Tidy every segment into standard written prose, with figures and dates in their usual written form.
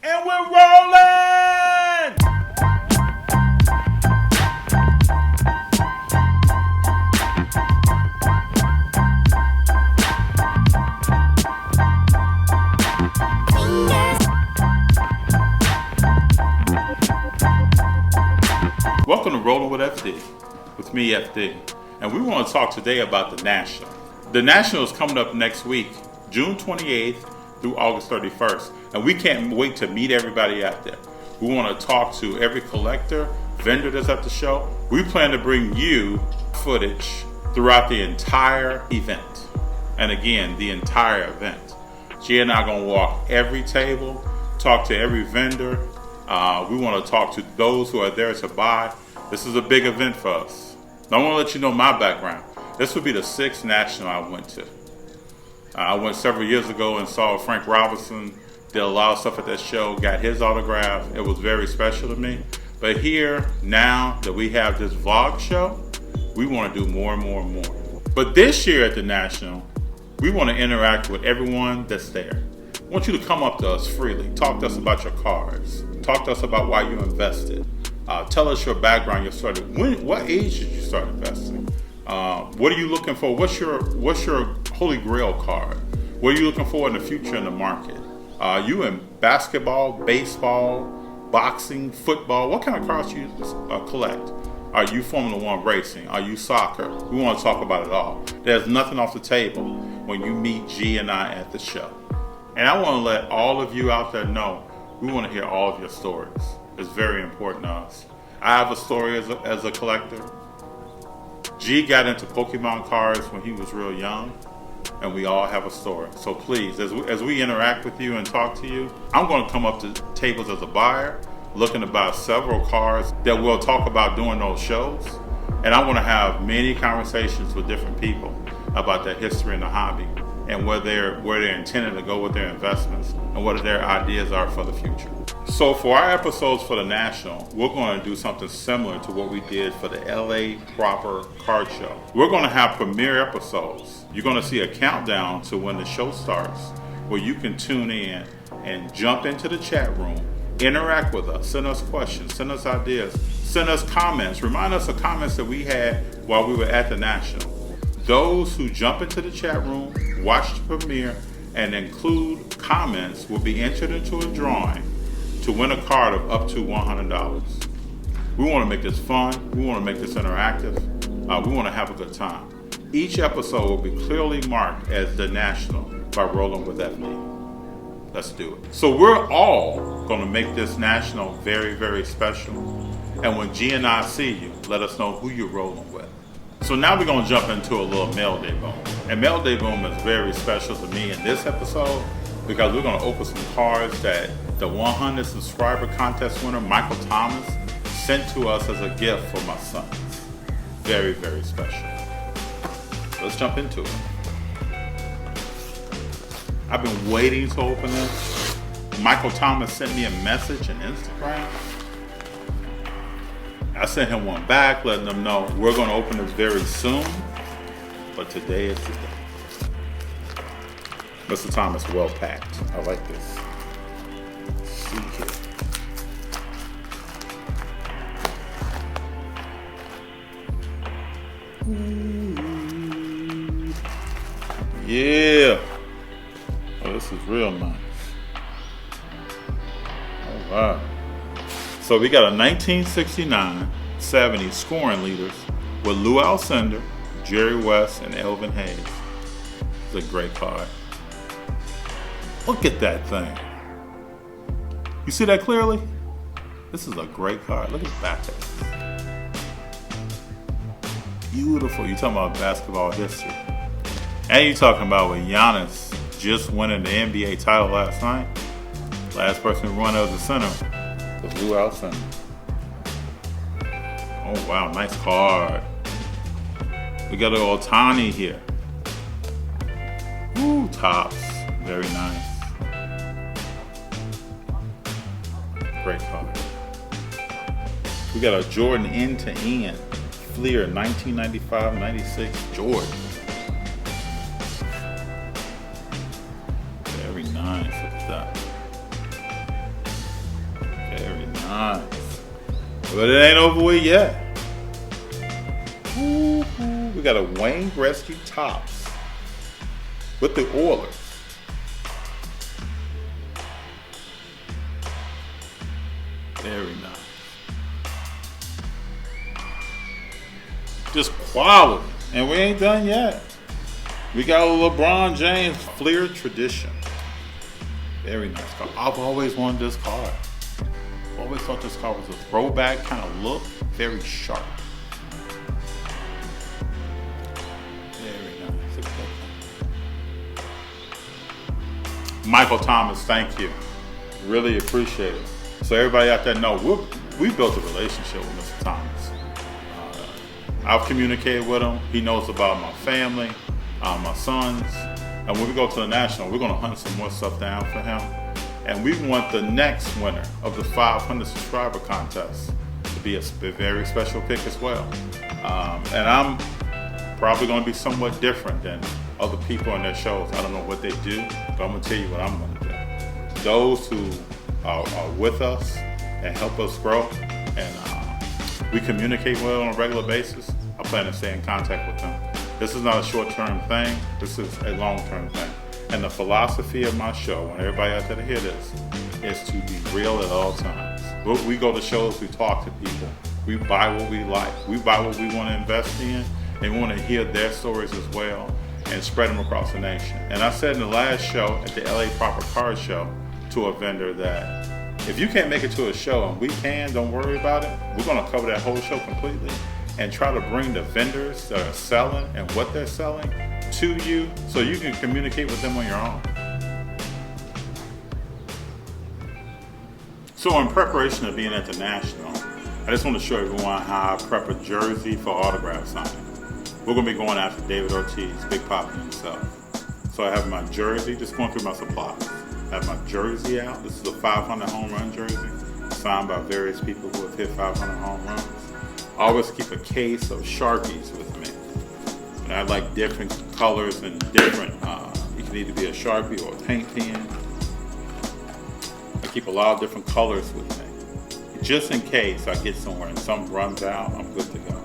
And we're rolling! Welcome to Rolling with FD, with me, FD. And we want to talk today about the National. The National is coming up next week, June 28th through August 31st. And we can't wait to meet everybody out there. We want to talk to every collector, vendor that's at the show. We plan to bring you footage throughout the entire event. And again, the entire event. G and I are going to walk every table, talk to every vendor. We want to talk to those who are there to buy. This is a big event for us. I want to let you know my background. This would be the 6th National I went to. I went several years ago and saw Frank Robinson, did a lot of stuff at that show, got his autograph. It was very special to me. But here, now that we have this vlog show, we want to do more and more and more. But this year at the National, we want to interact with everyone that's there. I want you to come up to us freely. Talk to us about your cars. Talk to us about why you invested. Tell us your background. What age did you start investing? What are you looking for? What's your holy grail card? What are you looking for in the future in the market? Are you in basketball, baseball, boxing, football? What kind of cars do you collect? Are you Formula One racing? Are you soccer? We want to talk about it all. There's nothing off the table when you meet G and I at the show. And I want to let all of you out there know we want to hear all of your stories. It's very important to us. I have a story as a collector. G got into Pokemon cards when he was real young, and we all have a story. So please, as we interact with you and talk to you, I'm going to come up to tables as a buyer, looking to buy several cars that we'll talk about during those shows. And I want to have many conversations with different people about their history in the hobby and where they're intending to go with their investments and what their ideas are for the future. So for our episodes for the National, we're going to do something similar to what we did for the LA Proper Card Show. We're going to have premiere episodes. You're going to see a countdown to when the show starts, where you can tune in and jump into the chat room, interact with us, send us questions, send us ideas, send us comments. Remind us of comments that we had while we were at the National. Those who jump into the chat room, watch the premiere, and include comments will be entered into a drawing to win a card of up to $100. We want to make this fun. We want to make this interactive. We want to have a good time. Each episode will be clearly marked as the National by Rolling with FD. Let's do it. So we're all going to make this National very, very special. And when G and I see you, let us know who you're rolling with. So now we're going to jump into a little Mail Day Boom. And Mail Day Boom is very special to me in this episode because we're going to open some cards that the 100 subscriber contest winner, Michael Thomas, sent to us as a gift for my sons. Very, very special. Let's jump into it. I've been waiting to open this. Michael Thomas sent me a message on Instagram. I sent him one back, letting him know we're going to open this very soon, but today is the day. Mr. Thomas, well packed. I like this. Let's see here. Yeah. Oh, this is real nice. All right. So we got a 1969-70 scoring leaders with Lou Alcindor, Jerry West, and Elvin Hayes. It's a great card. Look at that thing. You see that clearly? This is a great card. Look at the back of it. Beautiful. You're talking about basketball history. And you're talking about with Giannis just winning the NBA title last night. Last person who won as the center was Lou Alcindor. Oh wow, nice card. We got an Ohtani here. Ooh, tops. Very nice. Great card. We got a Jordan end-to-end. Fleer 1995-96 Jordan. Very nice. Look at that. Very nice. But it ain't over with yet. We got a Wayne Gretzky Topps with the Oilers. Very nice. Just quality. And we ain't done yet. We got a LeBron James Fleer Tradition. Very nice card. I've always wanted this card. Always thought this card was a throwback kind of look. Very sharp. Very nice. Michael Thomas, thank you. Really appreciate it. So everybody out there know, we built a relationship with Mr. Thomas. I've communicated with him. He knows about my family, my sons. And when we go to the National, we're going to hunt some more stuff down for him. And we want the next winner of the 500 subscriber contest to be a very special pick as well. And I'm probably going to be somewhat different than other people on their shows. I don't know what they do, but I'm going to tell you what I'm going to do. Those who are with us and help us grow, and we communicate well on a regular basis, I plan to stay in contact with them. This is not a short-term thing. This is a long-term thing. And the philosophy of my show, and everybody out there to hear this, is to be real at all times. We go to shows, we talk to people. We buy what we like. We buy what we want to invest in, and we want to hear their stories as well and spread them across the nation. And I said in the last show at the LA Proper Card Show to a vendor that if you can't make it to a show and we can, don't worry about it. We're going to cover that whole show completely and try to bring the vendors that are selling and what they're selling to you so you can communicate with them on your own. So in preparation of being at the National, I just want to show everyone how I prep a jersey for autograph signing. We're going to be going after David Ortiz, Big Papi himself. So I have my jersey, just going through my supplies. I have my jersey out. This is a 500 home run jersey signed by various people who have hit 500 home runs. I always keep a case of Sharpies with me. And I like different colors and different, it can either be a Sharpie or a paint pen. I keep a lot of different colors with me. Just in case I get somewhere and something runs out, I'm good to go.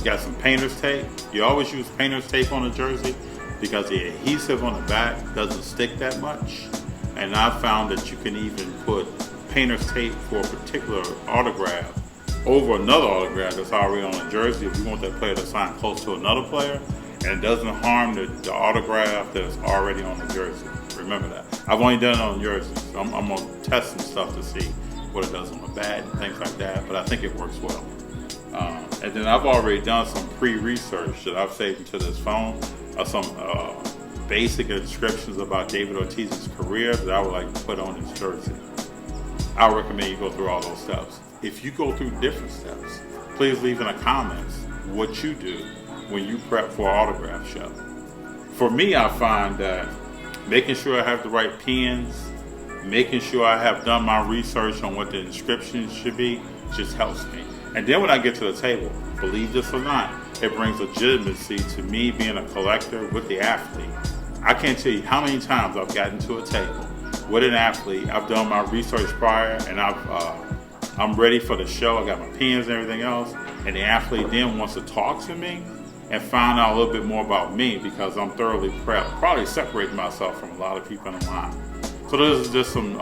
Got some painter's tape. You always use painter's tape on a jersey because the adhesive on the back doesn't stick that much. And I found that you can even put painter's tape for a particular autograph over another autograph that's already on a jersey if you want that player to sign close to another player, and it doesn't harm the autograph that's already on the jersey. Remember that. I've only done it on jerseys. So I'm going to test some stuff to see what it does on the bat and things like that, but I think it works well. And then I've already done some pre-research that I've saved into this phone of some basic descriptions about David Ortiz's career that I would like to put on his jersey. I recommend you go through all those steps. If you go through different steps, please leave in the comments what you do when you prep for an autograph show. For me, I find that making sure I have the right pens, making sure I have done my research on what the inscriptions should be, just helps me. And then when I get to the table, believe this or not, it brings legitimacy to me being a collector with the athlete. I can't tell you how many times I've gotten to a table with an athlete. I've done my research prior, and I'm ready for the show. I got my pens and everything else, and the athlete then wants to talk to me and find out a little bit more about me because I'm thoroughly prepped, probably separating myself from a lot of people in the line. So this is just some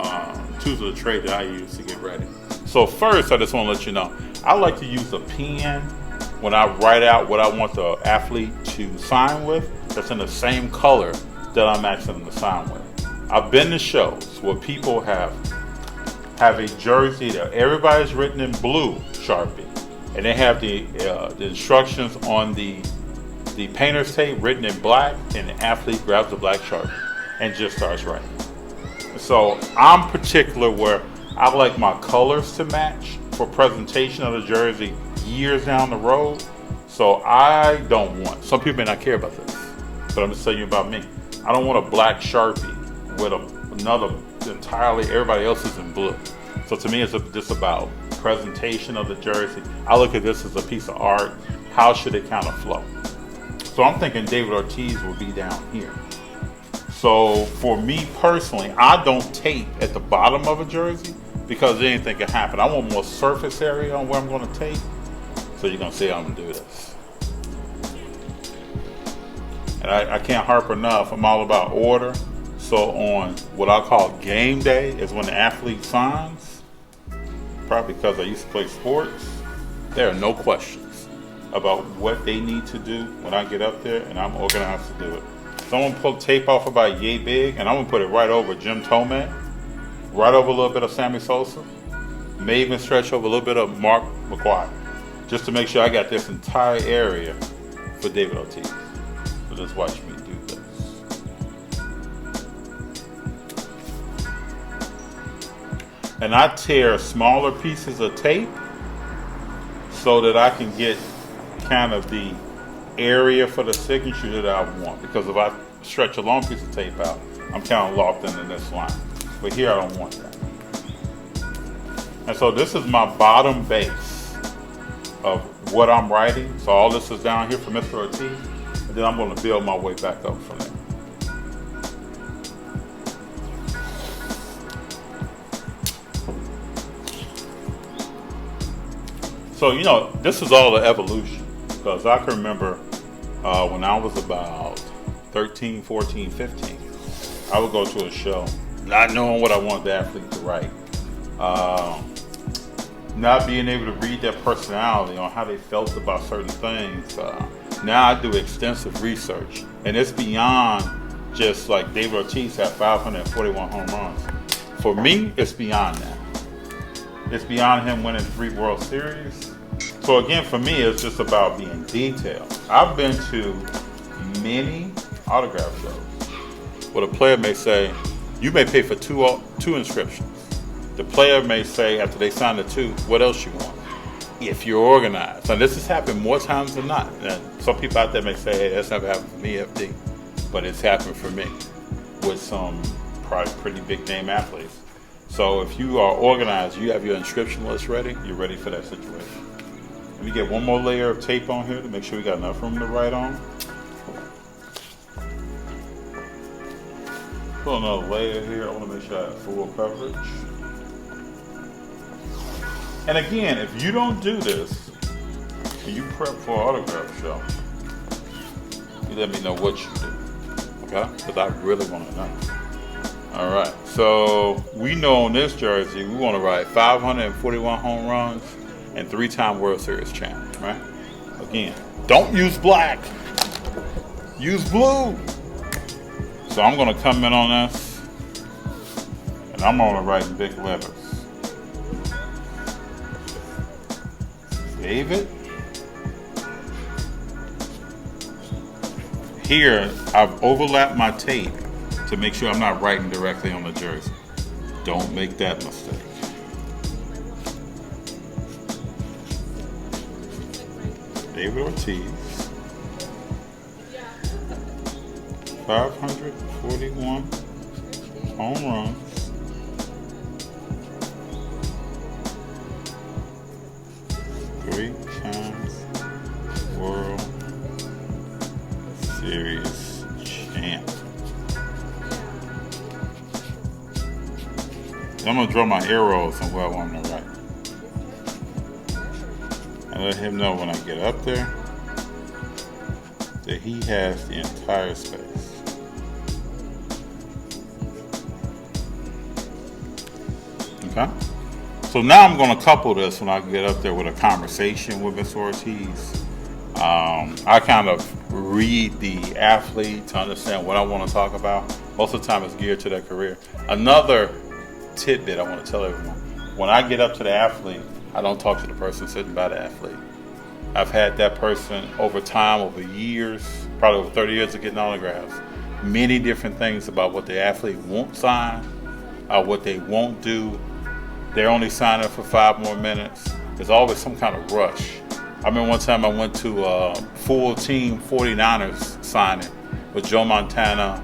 tools of the trade that I use to get ready. So first, I just want to let you know, I like to use a pen when I write out what I want the athlete to sign with that's in the same color that I'm asking them to sign with. I've been to shows where people have a jersey that everybody's written in blue Sharpie, and they have the instructions on the painter's tape written in black, and the athlete grabs the black Sharpie and just starts writing. So I'm particular where I like my colors to match for presentation of the jersey years down the road. So I don't want, some people may not care about this, but I'm just telling you about me. I don't want a black Sharpie with another entirely, everybody else is in blue. So to me, it's just about presentation of the jersey. I look at this as a piece of art. How should it kind of flow? So I'm thinking David Ortiz will be down here. So for me personally, I don't tape at the bottom of a jersey because anything can happen. I want more surface area on where I'm going to tape. So you're going to see how I'm going to do this. And I can't harp enough. I'm all about order. So on what I call game day is when the athlete signs. Probably because I used to play sports. There are no questions about what they need to do when I get up there, and I'm organized to do it. So I'm going to pull tape off about yay big, and I'm going to put it right over Jim Tomei, right over a little bit of Sammy Sosa, may even stretch over a little bit of Mark McGwire, just to make sure I got this entire area for David Ortiz. So just watch me do this. And I tear smaller pieces of tape so that I can get kind of the area for the signature that I want. Because if I stretch a long piece of tape out, I'm kind of locked into this line. But here I don't want that. And so this is my bottom base of what I'm writing. So all this is down here for Mr. Ortiz. And then I'm going to build my way back up from there. So, you know, this is all the evolution. Because I can remember when I was about 13, 14, 15, I would go to a show not knowing what I wanted the athlete to write. Not being able to read their personality on how they felt about certain things. Now I do extensive research. And it's beyond just like David Ortiz had 541 home runs. For me, it's beyond that. It's beyond him winning 3 World Series. So again, for me, it's just about being detailed. I've been to many autograph shows where the player may say, you may pay for two inscriptions. The player may say, after they sign the 2, what else you want? If you're organized. And this has happened more times than not. And some people out there may say, hey, that's never happened for me, FD. But it's happened for me with some probably pretty big name athletes. So if you are organized, you have your inscription list ready, you're ready for that situation. Let me get one more layer of tape on here to make sure we got enough room to write on. Put another layer here. I want to make sure I have full coverage. And again, if you don't do this, and you prep for an autograph show, you let me know what you do, okay? Because I really want to know. All right, so we know on this jersey, we want to write 541 home runs and 3-time World Series champ, right? Again, don't use black, use blue. So I'm gonna come in on this, and I'm gonna write in big letters. David. Here, I've overlapped my tape to make sure I'm not writing directly on the jersey. Don't make that mistake. David Ortiz, 541 home runs, 3 times World Series champ. I'm going to draw my arrows on where I want him to write. And let him know when I get up there that he has the entire space. Okay? So now I'm going to couple this when I get up there with a conversation with Mr. Ortiz. I kind of read the athlete to understand what I want to talk about. Most of the time it's geared to their career. Another tidbit I want to tell everyone. When I get up to the athlete, I don't talk to the person sitting by the athlete. I've had that person over time, over years, probably over 30 years of getting autographs, many different things about what the athlete won't sign, what they won't do. They're only signing for 5 more minutes. There's always some kind of rush. I remember one time I went to a full team 49ers signing with Joe Montana,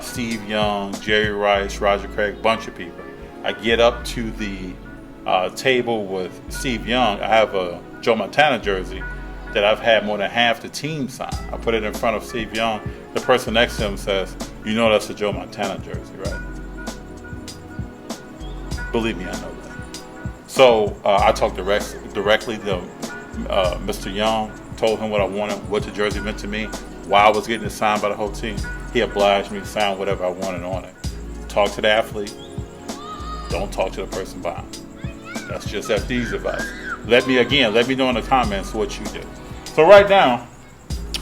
Steve Young, Jerry Rice, Roger Craig, bunch of people. I get up to the table with Steve Young. I have a Joe Montana jersey that I've had more than half the team sign. I put it in front of Steve Young. The person next to him says, You know that's a Joe Montana jersey, right? Believe me, I know that. So I talked directly to Mr. Young, told him what I wanted, what the jersey meant to me, why I was getting it signed by the whole team. He obliged me to sign whatever I wanted on it. Talk to the athlete. Don't talk to the person buying. That's just FD's advice. Let me know in the comments what you do. So right now,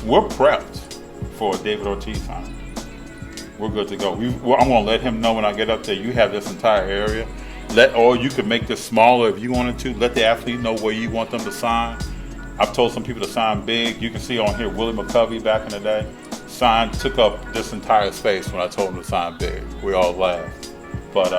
we're prepped for David Ortiz signing. We're good to go. I'm going to let him know when I get up there, you have this entire area. Or you could make this smaller if you wanted to. Let the athlete know where you want them to sign. I've told some people to sign big. You can see on here Willie McCovey back in the day took up this entire space when I told him to sign big. We all laughed. But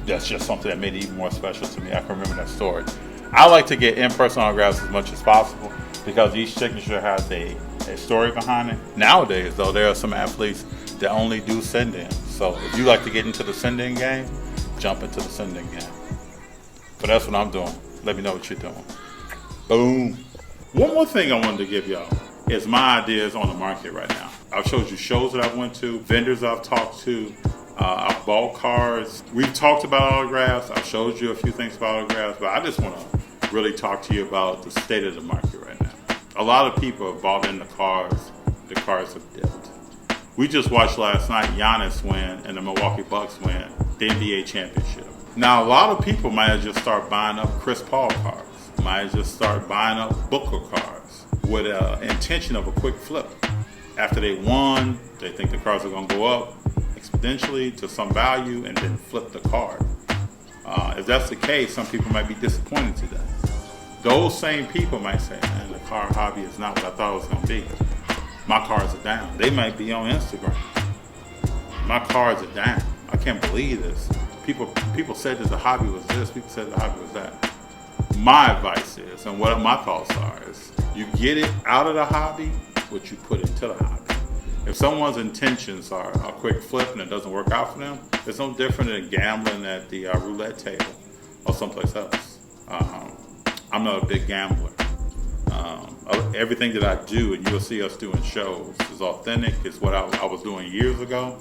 that's just something that made it even more special to me. I can remember that story. I like to get in-person autographs as much as possible because each signature has a story behind it. Nowadays, though, there are some athletes that only do send-in. So if you like to get into the send-in game, jump into the send-in game. But that's what I'm doing. Let me know what you're doing. Boom. One more thing I wanted to give y'all is my ideas on the market right now. I've showed you shows that I've went to, vendors I've talked to, I've bought cards. We've talked about autographs. I've showed you a few things about autographs, but I just want to really talk to you about the state of the market right now. A lot of people have bought in the cards. The cards have dipped. We just watched last night Giannis win and the Milwaukee Bucks win the NBA championship. Now, a lot of people might have just start buying up Chris Paul cards. Might just start buying up Booker cards with an intention of a quick flip. After they won, they think the cards are going to go up exponentially to some value and then flip the card. If that's the case, some people might be disappointed today. Those same people might say, man, the card hobby is not what I thought it was going to be. My cards are down. They might be on Instagram. My cards are down. I can't believe this. People said that the hobby was this. People said the hobby was that. My advice is, and what my thoughts are, is you get it out of the hobby what you put into the hobby. If someone's intentions are a quick flip and it doesn't work out for them, it's no different than gambling at the roulette table or someplace else. I'm not a big gambler. Everything that I do, and you'll see us doing shows, is authentic. It's what I was doing years ago.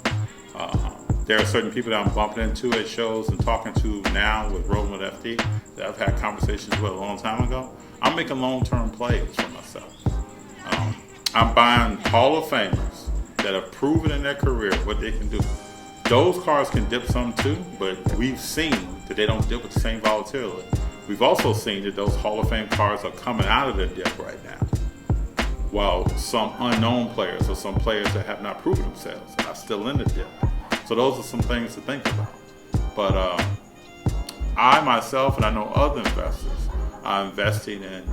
There are certain people that I'm bumping into at shows and talking to now with Rolling with FD that I've had conversations with a long time ago. I'm making long-term plays for myself. I'm buying Hall of Famers that have proven in their career what they can do. Those cards can dip some too, but we've seen that they don't dip with the same volatility. We've also seen that those Hall of Fame cards are coming out of their dip right now, while some unknown players or some players that have not proven themselves are still in the dip. So those are some things to think about. But I myself, and I know other investors, are investing in,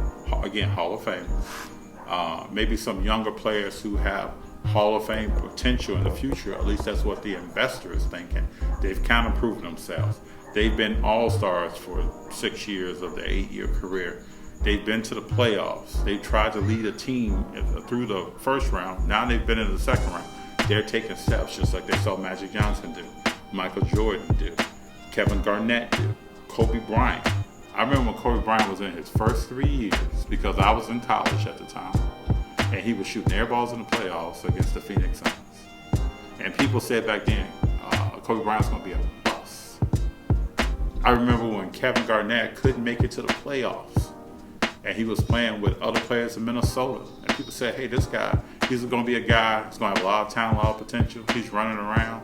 again, Hall of Famers. Maybe some younger players who have Hall of Fame potential in the future. At least that's what the investor is thinking. They've kind of proven themselves. They've been all-stars for 6 years of their 8-year career. They've been to the playoffs. They've tried to lead a team through the first round. Now they've been in the second round. They're taking steps just like they saw Magic Johnson do, Michael Jordan do, Kevin Garnett do, Kobe Bryant. I remember when Kobe Bryant was in his first 3 years, because I was in college at the time, and he was shooting air balls in the playoffs against the Phoenix Suns. And people said back then, Kobe Bryant's going to be a bust. I remember when Kevin Garnett couldn't make it to the playoffs, and he was playing with other players in Minnesota. And people said, hey, this guy, he's going to be a guy who's going to have a lot of talent, a lot of potential. He's running around.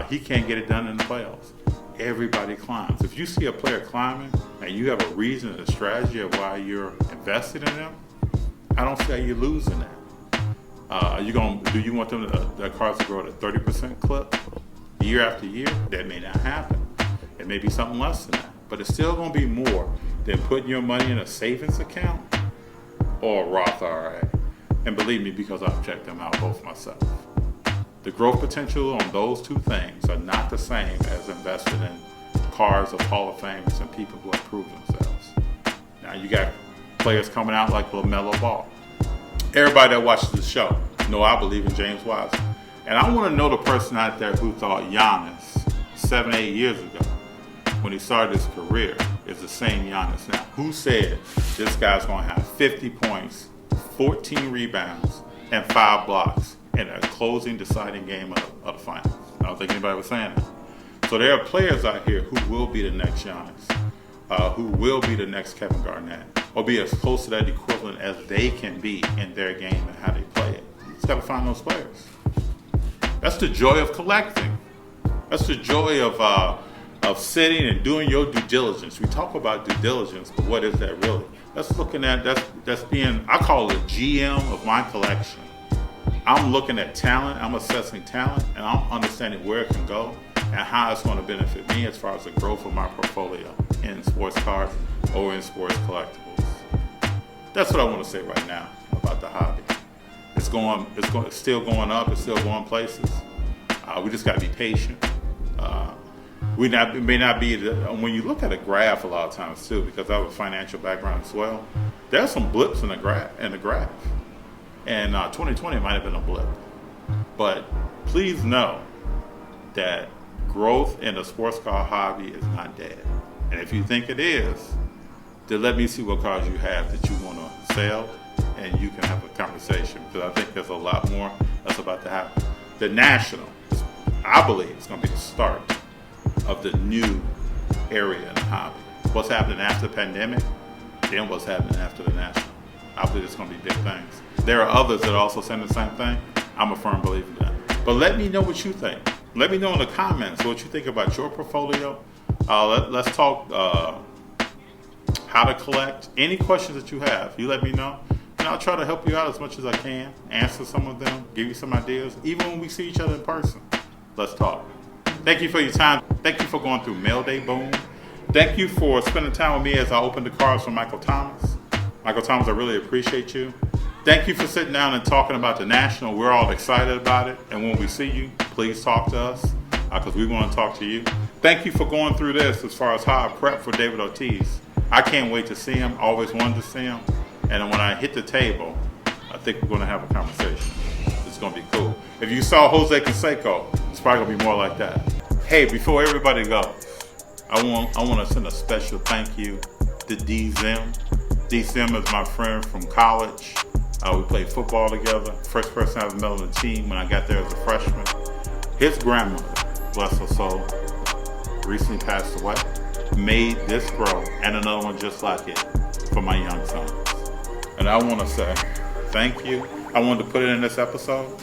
He can't get it done in the playoffs. Everybody climbs. If you see a player climbing and you have a reason and a strategy of why you're invested in them, I don't see how you're losing that. Do you want their cards to grow at a 30% clip year after year? That may not happen. It may be something less than that. But it's still going to be more than putting your money in a savings account or a Roth IRA. And believe me, because I've checked them out both myself. The growth potential on those two things are not the same as investing in cards of Hall of Famers and people who have proved themselves. Now you got players coming out like LaMelo Ball. Everybody that watches the show know I believe in James Wiseman. And I want to know the person out there who thought Giannis 7-8 years ago, when he started his career, is the same Giannis now. Who said this guy's going to have 50 points, 14 rebounds, and 5 blocks in a closing, deciding game of the finals. I don't think anybody was saying that. So there are players out here who will be the next Giannis, who will be the next Kevin Garnett, or be as close to that equivalent as they can be in their game and how they play it. You just got to find those players. That's the joy of collecting. That's the joy of sitting and doing your due diligence. We talk about due diligence, but what is that really? That's looking at, that's being, I call it GM of my collection. I'm looking at talent, I'm assessing talent, and I'm understanding where it can go and how it's going to benefit me as far as the growth of my portfolio in sports cards or in sports collectibles. That's what I want to say right now about the hobby. It's still going up, it's still going places. We just got to be patient. It may not be, when you look at a graph a lot of times too, because I have a financial background as well, there's some blips in the graph. And 2020 might have been a blip. But please know that growth in the sports car hobby is not dead. And if you think it is, then let me see what cars you have that you want to sell, and you can have a conversation, because I think there's a lot more that's about to happen. The National, I believe, is going to be the start of the new area in the hobby. What's happening after the pandemic, then what's happening after the National. I believe it's going to be big things. There are others that are also saying the same thing. I'm a firm believer in that. But let me know what you think. Let me know in the comments what you think about your portfolio. Let's talk how to collect. Any questions that you have, you let me know. And I'll try to help you out as much as I can, answer some of them, give you some ideas. Even when we see each other in person, let's talk. Thank you for your time. Thank you for going through Mail Day Boom. Thank you for spending time with me as I open the cards from Michael Thomas. Michael Thomas, I really appreciate you. Thank you for sitting down and talking about the National. We're all excited about it. And when we see you, please talk to us, because we want to talk to you. Thank you for going through this as far as how I prep for David Ortiz. I can't wait to see him. Always wanted to see him. And when I hit the table, I think we're going to have a conversation. It's going to be cool. If you saw Jose Canseco, it's probably going to be more like that. Hey, before everybody goes, I want to send a special thank you to D. Zim. D. Zim is my friend from college. We played football together. First person I ever met on the team when I got there as a freshman. His grandmother, bless her soul, recently passed away. Made this grow and another one just like it for my young sons. And I want to say thank you. I wanted to put it in this episode.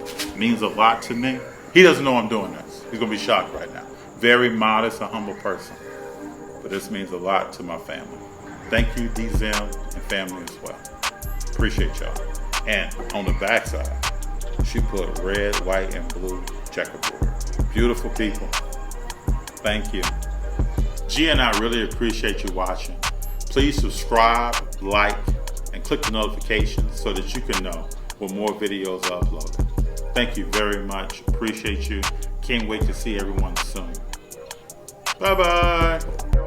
It means a lot to me. He doesn't know I'm doing this. He's going to be shocked right now. Very modest and humble person. But this means a lot to my family. Thank you, D. Zim, and family as well. Appreciate y'all. And on the backside, she put red, white, and blue checkerboard. Beautiful people. Thank you. G and I really appreciate you watching. Please subscribe, like, and click the notifications so that you can know when more videos are uploaded. Thank you very much. Appreciate you. Can't wait to see everyone soon. Bye-bye.